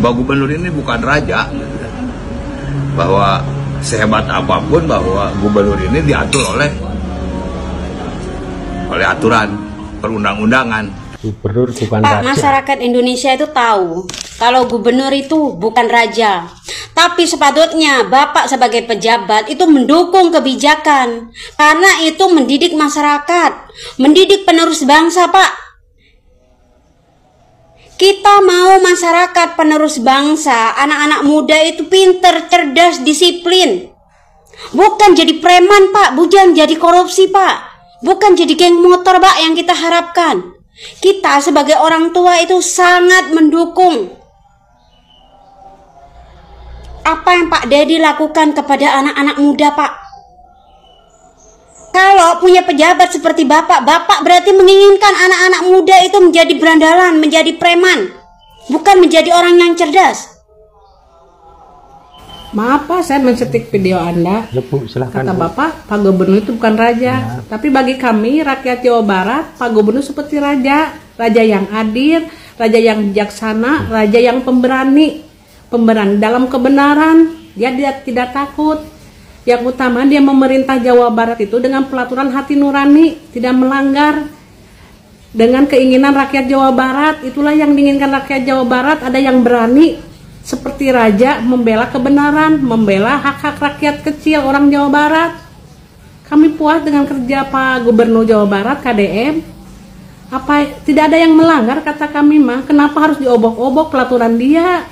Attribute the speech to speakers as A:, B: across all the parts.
A: bahwa gubernur ini bukan raja, bahwa sehebat apapun bahwa gubernur ini diatur oleh aturan perundang-undangan.
B: Gubernur bukan
C: Pak,
B: raja.
C: masyarakat Indonesia itu tahu kalau gubernur itu bukan raja. Tapi sepatutnya Bapak sebagai pejabat itu mendukung kebijakan. Karena itu mendidik masyarakat, mendidik penerus bangsa, Pak. Kita mau masyarakat penerus bangsa, anak-anak muda itu pinter, cerdas, disiplin. Bukan jadi preman, Pak. Bukan jadi korupsi, Pak. Bukan jadi geng motor, Pak, yang kita harapkan. Kita sebagai orang tua itu sangat mendukung apa yang Pak Dedi lakukan kepada anak-anak muda, Pak. Kalau punya pejabat seperti Bapak, Bapak berarti menginginkan anak-anak muda itu menjadi berandalan, menjadi preman, bukan menjadi orang yang cerdas.
D: Maaf Pak, saya mencetik video Anda.
B: Ya, Bu, silahkan,
D: Kata
B: Bu.
D: Bapak, Pak Gubernur itu bukan raja.
B: Ya.
D: Tapi bagi kami, rakyat Jawa Barat, Pak Gubernur seperti raja. Raja yang adil, raja yang bijaksana, raja yang pemberani. Pemberani dalam kebenaran, dia tidak takut. Yang utama, dia memerintah Jawa Barat itu dengan pelaturan hati nurani, tidak melanggar. Dengan keinginan rakyat Jawa Barat, itulah yang diinginkan rakyat Jawa Barat, ada yang berani seperti raja membela kebenaran, membela hak-hak rakyat kecil orang Jawa Barat. Kami puas dengan kerja Pak Gubernur Jawa Barat, KDM. Tidak ada yang melanggar, kata kami mah. Kenapa harus diobok-obok pelaturan dia?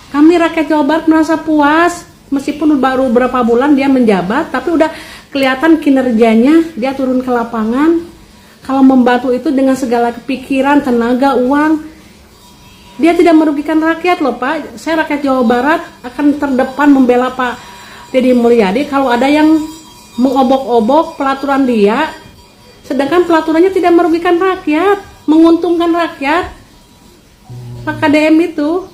D: Kami rakyat Jawa Barat merasa puas, meskipun baru beberapa bulan dia menjabat, tapi udah kelihatan kinerjanya, dia turun ke lapangan. Kalau membantu itu dengan segala kepikiran, tenaga, uang, dia tidak merugikan rakyat loh Pak. Saya rakyat Jawa Barat akan terdepan membela Pak Deddy Mulyadi kalau ada yang mengobok-obok pelaturan dia, sedangkan pelaturannya tidak merugikan rakyat, menguntungkan rakyat. Pak KDM itu,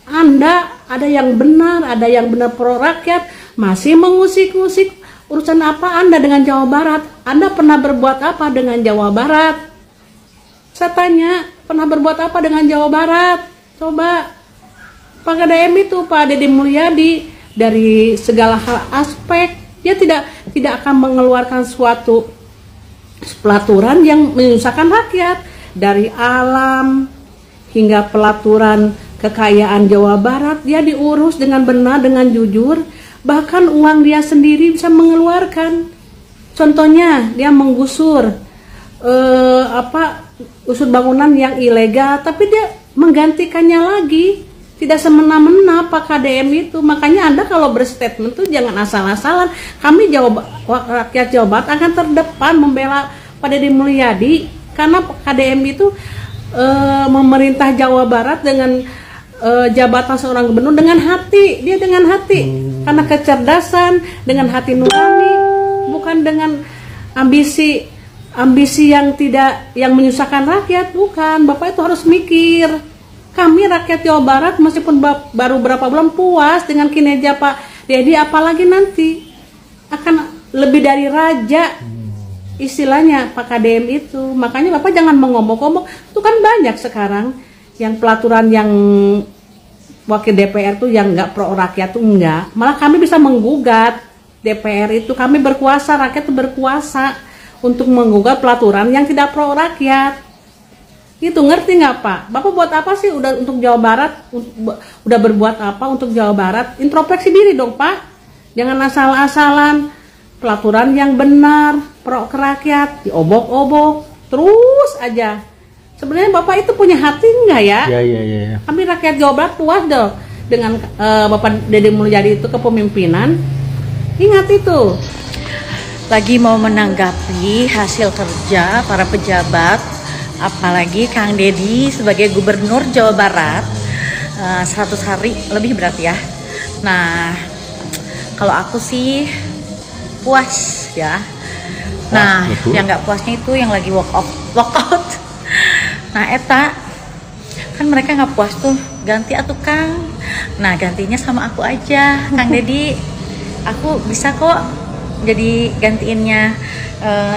D: Anda ada yang benar pro rakyat, masih mengusik-usik. Urusan apa Anda dengan Jawa Barat? Anda pernah berbuat apa dengan Jawa Barat? Saya tanya, pernah berbuat apa dengan Jawa Barat? Coba. Pak KDM itu, Pak Deddy Mulyadi, dari segala hal aspek, dia tidak akan mengeluarkan suatu pelaturan yang menyusahkan rakyat. Dari alam hingga pelaturan kekayaan Jawa Barat, dia diurus dengan benar, dengan jujur. Bahkan uang dia sendiri bisa mengeluarkan. Contohnya, dia menggusur usur bangunan yang ilegal, tapi dia menggantikannya lagi. Tidak semena-mena Pak KDM itu. Makanya Anda kalau berstatement tuh jangan asal-asalan. Kami rakyat Jawa Barat akan terdepan membela Pak Deddy Mulyadi, karena KDM itu memerintah Jawa Barat dengan jabatan seorang gubernur dengan hati. Dia dengan hati, karena kecerdasan, dengan hati nurani, bukan dengan ambisi yang menyusahkan rakyat. Bukan. Bapak itu harus mikir. Kami rakyat Jawa Barat meskipun baru berapa bulan puas dengan kinerja Pak Deddy, apalagi nanti akan lebih dari raja istilahnya Pak KDM itu. Makanya Bapak jangan mengomong-omong. Itu kan banyak sekarang yang pelaturan yang wakil DPR tuh yang nggak pro rakyat tuh enggak. Malah kami bisa menggugat DPR itu. Kami berkuasa, rakyat itu berkuasa untuk menggugat pelaturan yang tidak pro rakyat. Itu ngerti nggak Pak? Bapak buat apa sih udah untuk Jawa Barat? Udah berbuat apa untuk Jawa Barat? Introspeksi diri dong Pak. Jangan asal-asalan. Pelaturan yang benar, pro ke rakyat, diobok-obok, terus aja. Sebenarnya Bapak itu punya hati nggak ya?
B: Iya.
D: Kami rakyat Jawa Barat puas dong dengan Bapak Deddy Mulyadi itu kepemimpinan. Ingat itu.
E: Lagi mau menanggapi hasil kerja para pejabat, apalagi Kang Deddy sebagai Gubernur Jawa Barat, 100 hari lebih berarti ya. Nah, kalau aku sih puas ya. Nah, yang nggak puasnya itu yang lagi walk out. Nah, eta kan mereka nggak puas tuh, ganti atuh Kang. Nah, gantinya sama aku aja, Kang Deddy. Aku bisa kok jadi gantiinnya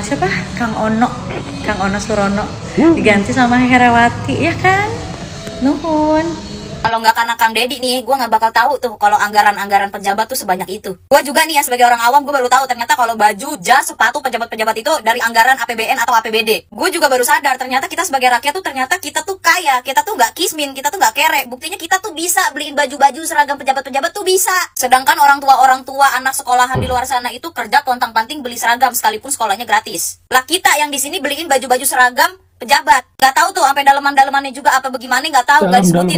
E: siapa? Kang Ono Surono, diganti sama Herawati ya kan? Nuhun.
B: Kalau nggak karena Kang Deddy nih, gue nggak bakal tahu tuh kalau anggaran-anggaran pejabat tuh sebanyak itu. Gue juga nih ya sebagai orang awam, gue baru tahu ternyata kalau baju, jas, sepatu pejabat-pejabat itu dari anggaran APBN atau APBD. Gue juga baru sadar ternyata kita sebagai rakyat tuh ternyata kita tuh kaya, kita tuh nggak kismin, kita tuh nggak kere. Buktinya kita tuh bisa beliin baju-baju seragam pejabat-pejabat tuh bisa. Sedangkan orang tua anak sekolahan di luar sana itu kerja pontang-panting beli seragam sekalipun sekolahnya gratis. Lah kita yang di sini beliin baju-baju seragam pejabat, nggak tahu tuh sampai daleman-dalemannya juga apa bagaimana, nggak tahu, nggak disebutin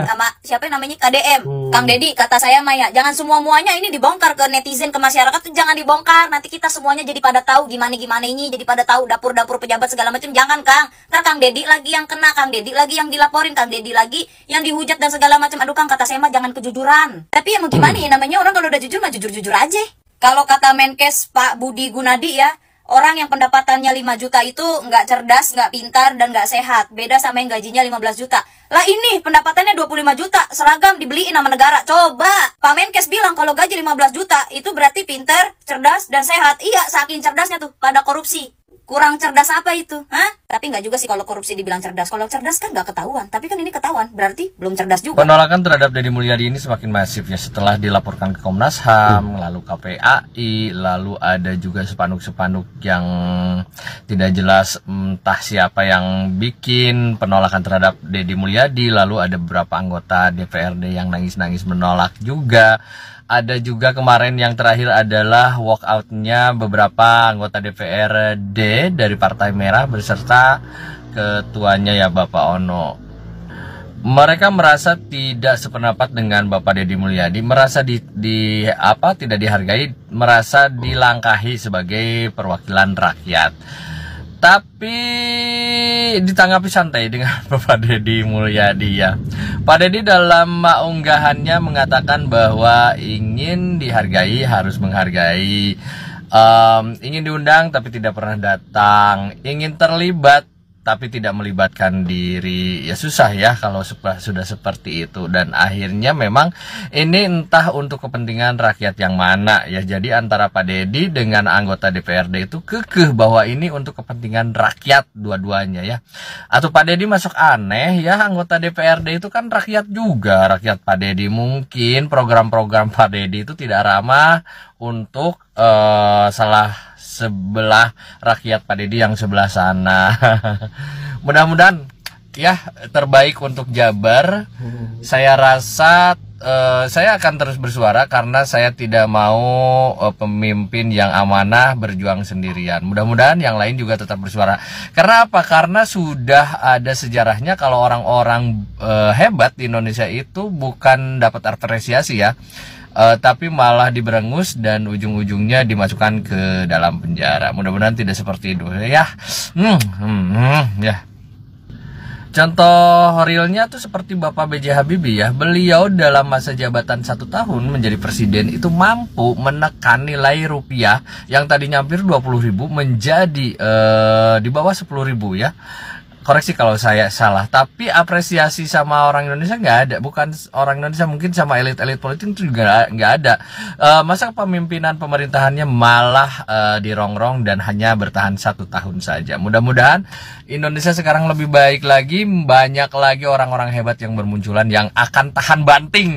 B: sama siapa namanya KDM. Kang Deddy, kata saya Maya, jangan semua-muanya ini dibongkar ke netizen, ke masyarakat tuh jangan dibongkar, nanti kita semuanya jadi pada tahu gimana ini, jadi pada tahu dapur-dapur pejabat segala macam. Jangan Kang, ntar Kang Deddy lagi yang kena, Kang Deddy lagi yang dilaporin, Kang Deddy lagi yang dihujat dan segala macam. Aduh Kang, kata saya mah jangan kejujuran. Tapi ya mau gimana ya, namanya orang kalau udah jujur mah jujur-jujur aja. Kalau kata Menkes Pak Budi Gunadi ya, orang yang pendapatannya 5 juta itu nggak cerdas, nggak pintar, dan nggak sehat. Beda sama yang gajinya 15 juta. Lah ini pendapatannya 25 juta, seragam dibeliin sama negara. Coba, Pak Menkes bilang kalau gaji 15 juta itu berarti pintar, cerdas, dan sehat. Iya, saking cerdasnya tuh pada korupsi. Kurang cerdas apa itu? Hah? Tapi nggak juga sih kalau korupsi dibilang cerdas. Kalau cerdas kan nggak ketahuan. Tapi kan ini ketahuan, berarti belum cerdas juga.
F: Penolakan terhadap Deddy Mulyadi ini semakin masif ya setelah dilaporkan ke Komnas HAM, lalu KPAI, lalu ada juga spanduk-spanduk yang tidak jelas entah siapa yang bikin penolakan terhadap Deddy Mulyadi, lalu ada beberapa anggota DPRD yang nangis-nangis menolak juga. Ada juga kemarin yang terakhir adalah walkoutnya beberapa anggota DPRD dari Partai Merah beserta ketuanya ya Bapak Ono. Mereka merasa tidak sependapat dengan Bapak Deddy Mulyadi, merasa tidak dihargai, merasa dilangkahi sebagai perwakilan rakyat. Tapi ditanggapi santai dengan Bapak Deddy Mulyadi ya. Pak Deddy dalam unggahannya mengatakan bahwa ingin dihargai harus menghargai, ingin diundang tapi tidak pernah datang, ingin terlibat tapi tidak melibatkan diri. Ya susah ya kalau sudah seperti itu. Dan akhirnya memang ini entah untuk kepentingan rakyat yang mana ya. Jadi antara Pak Deddy dengan anggota DPRD itu kekeh bahwa ini untuk kepentingan rakyat dua-duanya ya. Atau Pak Deddy masuk aneh ya, anggota DPRD itu kan rakyat juga. Rakyat Pak Deddy, mungkin program-program Pak Deddy itu tidak ramah untuk salah sebelah rakyat Pak Deddy yang sebelah sana. Mudah-mudahan ya terbaik untuk Jabar. Saya rasa saya akan terus bersuara karena saya tidak mau pemimpin yang amanah berjuang sendirian. Mudah-mudahan yang lain juga tetap bersuara. Karena apa? Karena sudah ada sejarahnya kalau orang-orang hebat di Indonesia itu bukan dapat apresiasi ya, tapi malah diberengus dan ujung-ujungnya dimasukkan ke dalam penjara. Mudah-mudahan tidak seperti itu ya. Ya. Contoh realnya tuh seperti Bapak B.J. Habibie ya. Beliau dalam masa jabatan 1 tahun menjadi presiden itu mampu menekan nilai rupiah yang tadinya hampir 20.000 menjadi di bawah 10.000 ya. Koreksi kalau saya salah, tapi apresiasi sama orang Indonesia nggak ada. Bukan orang Indonesia, mungkin sama elit-elit politik itu juga nggak ada. Masa pemimpinan pemerintahannya malah dirongrong dan hanya bertahan 1 tahun saja. Mudah-mudahan Indonesia sekarang lebih baik lagi, banyak lagi orang-orang hebat yang bermunculan yang akan tahan banting.